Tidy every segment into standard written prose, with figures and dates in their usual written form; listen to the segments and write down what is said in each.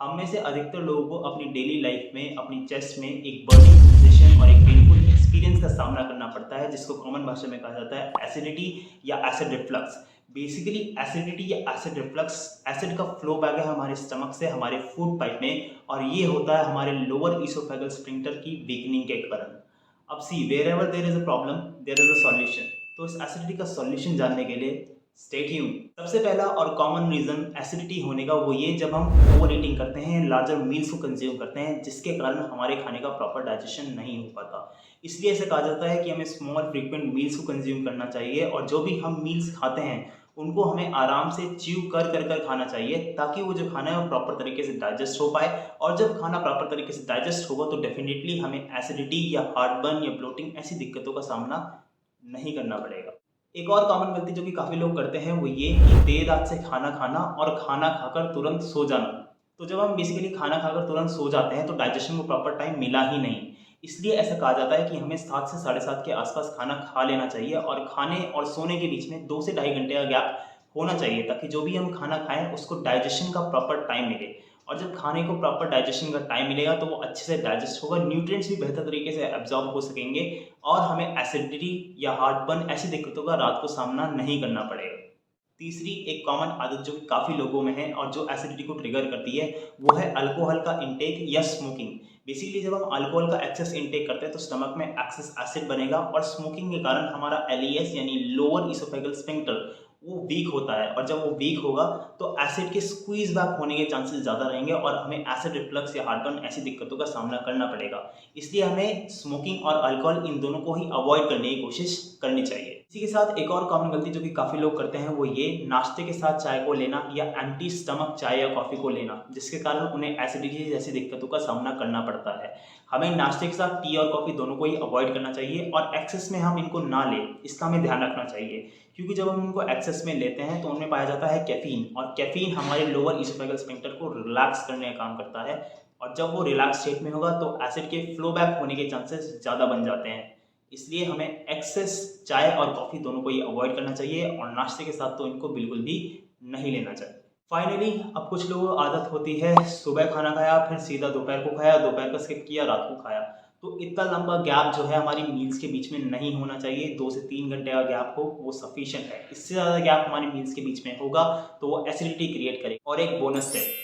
हम में से अधिकतर लोगों को अपनी डेली लाइफ में अपनी चेस्ट में एक बर्निंग सेंसेशन और एक पेनफुल एक्सपीरियंस का सामना करना पड़ता है, जिसको कॉमन भाषा में कहा जाता है एसिडिटी या एसिड रिफ्लक्स। बेसिकली एसिडिटी या एसिड रिफ्लक्स, एसिड का फ्लो बैक है हमारे स्टमक से हमारे फूड पाइप में, और ये होता है हमारे लोअर इसोफेगल स्फिंक्टर की वीकनिंग के कारण। अब see wherever there is a problem there is a solution. तो इस एसिडिटी का सॉल्यूशन जानने के लिए स्टे ट्यून्ड। सबसे पहला और कॉमन रीजन एसिडिटी होने का वो ये, जब हम ओवर ईटिंग करते हैं, लार्जर मील्स को कंज्यूम करते हैं, जिसके कारण हमारे खाने का प्रॉपर डाइजेशन नहीं हो पाता। इसलिए ऐसा कहा जाता है कि हमें स्मॉल फ्रीक्वेंट मील्स को कंज्यूम करना चाहिए, और जो भी हम मील्स खाते हैं उनको हमें आराम से च्यू कर कर कर खाना चाहिए, ताकि वो जो खाना है वो प्रॉपर तरीके से डाइजेस्ट हो पाए। और जब खाना प्रॉपर तरीके से डाइजेस्ट होगा तो डेफिनेटली हमें एसिडिटी या हार्टबर्न या ब्लोटिंग ऐसी दिक्कतों का सामना नहीं करना पड़ेगा। एक और कॉमन गलती जो कि काफ़ी लोग करते हैं वो ये कि देर रात से खाना खाना और खाना खाकर तुरंत सो जाना। तो जब हम बेसिकली खाना खाकर तुरंत सो जाते हैं तो डाइजेशन को प्रॉपर टाइम मिला ही नहीं। इसलिए ऐसा कहा जाता है कि हमें 7 से 7:30 के आसपास खाना खा लेना चाहिए, और खाने और सोने के बीच में 2 से ढाई घंटे का गैप होना चाहिए, ताकि जो भी हम खाना खाएं उसको डाइजेशन का प्रॉपर टाइम मिले। और जब खाने को प्रॉपर डाइजेशन का टाइम मिलेगा तो वो अच्छे से डाइजेस्ट होगा, न्यूट्रिएंट्स भी बेहतर तरीके से एब्जॉर्ब हो सकेंगे, और हमें एसिडिटी या हार्टबर्न ऐसी दिक्कतों का रात को सामना नहीं करना पड़ेगा। तीसरी एक कॉमन आदत जो कि काफ़ी लोगों में है और जो एसिडिटी को ट्रिगर करती है, वो है अल्कोहल का इंटेक या स्मोकिंग। बेसिकली जब हम अल्कोहल का एक्सेस इंटेक करते हैं तो स्टमक में एक्सेस एसिड बनेगा, और स्मोकिंग के कारण हमारा एलईएस यानी लोअर इसोफेगल स्फिंक्टर वो वीक होता है, और जब वो वीक होगा तो एसिड के स्क्वीज बैक होने के चांसेस ज़्यादा रहेंगे, और हमें एसिड रिफ्लक्स या हार्टबर्न ऐसी दिक्कतों का सामना करना पड़ेगा। इसलिए हमें स्मोकिंग और अल्कोहल इन दोनों को ही अवॉइड करने की कोशिश करनी चाहिए। इसी के साथ एक और कॉमन गलती जो कि काफ़ी लोग करते हैं वो ये, नाश्ते के साथ चाय को लेना या एम्प्टी स्टमक चाय या कॉफ़ी को लेना, जिसके कारण उन्हें एसिडिटी जैसी दिक्कतों का सामना करना पड़ता है। हमें नाश्ते के साथ टी और कॉफ़ी दोनों को ही अवॉइड करना चाहिए, और एक्सेस में हम इनको ना लें, इसका हमें ध्यान रखना चाहिए। क्योंकि जब हम इनको एक्सेस में लेते हैं तो उनमें पाया जाता है कैफीन, और कैफीन हमारे लोअर इसोफेगल स्फिंक्टर को रिलैक्स करने का काम करता है, और जब वो रिलैक्स स्टेट में होगा तो एसिड के फ्लो बैक होने के चांसेस ज़्यादा बन जाते हैं। इसलिए हमें एक्सेस चाय और कॉफ़ी दोनों को ही अवॉइड करना चाहिए, और नाश्ते के साथ तो इनको बिल्कुल भी नहीं लेना चाहिए। फाइनली अब कुछ लोगों को आदत होती है सुबह खाना खाया फिर सीधा दोपहर को खाया, दोपहर का स्किप किया, रात को खाया। तो इतना लंबा गैप जो है हमारी मील्स के बीच में नहीं होना चाहिए। 2 से 3 घंटे का गैप हो वो सफिशिएंट है। इससे ज़्यादा गैप हमारी मील्स के बीच में होगा तो वो एसिडिटी क्रिएट करेगा। और एक बोनस टिप,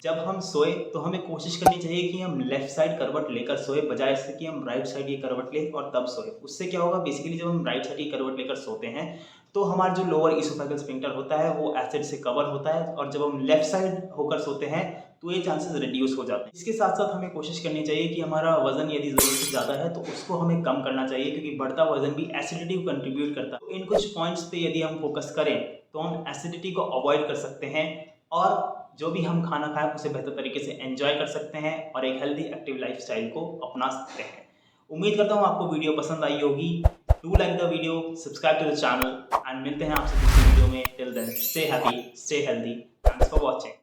जब हम सोए तो हमें कोशिश करनी चाहिए कि हम लेफ्ट साइड करवट लेकर सोए, बजाय इससे कि हम राइट साइड की करवट लें और तब सोए। उससे क्या होगा, बेसिकली जब हम राइट साइड की करवट लेकर सोते हैं तो हमारा जो लोअर इसोफेगल स्फिंक्टर होता है वो एसिड से कवर होता है, और जब हम लेफ्ट साइड होकर सोते हैं तो ये चांसेस रिड्यूस हो जाते हैं। इसके साथ साथ हमें कोशिश करनी चाहिए कि हमारा वजन यदि ज़रूरत से ज़्यादा है तो उसको हमें कम करना चाहिए, क्योंकि बढ़ता वजन भी एसिडिटी को कंट्रीब्यूट करता है। तो इन कुछ पॉइंट्स पे यदि हम फोकस करें तो हम एसिडिटी को अवॉइड कर सकते हैं, और जो भी हम खाना खाएं उसे बेहतर तरीके से एंजॉय कर सकते हैं, और एक हेल्दी एक्टिव लाइफस्टाइल को अपना सकते हैं। उम्मीद करता हूँ आपको वीडियो पसंद आई होगी। Do like the video, subscribe to the channel, and मिलते हैं आपसे दूसरी वीडियो में। Till then stay happy, stay healthy, thanks for watching.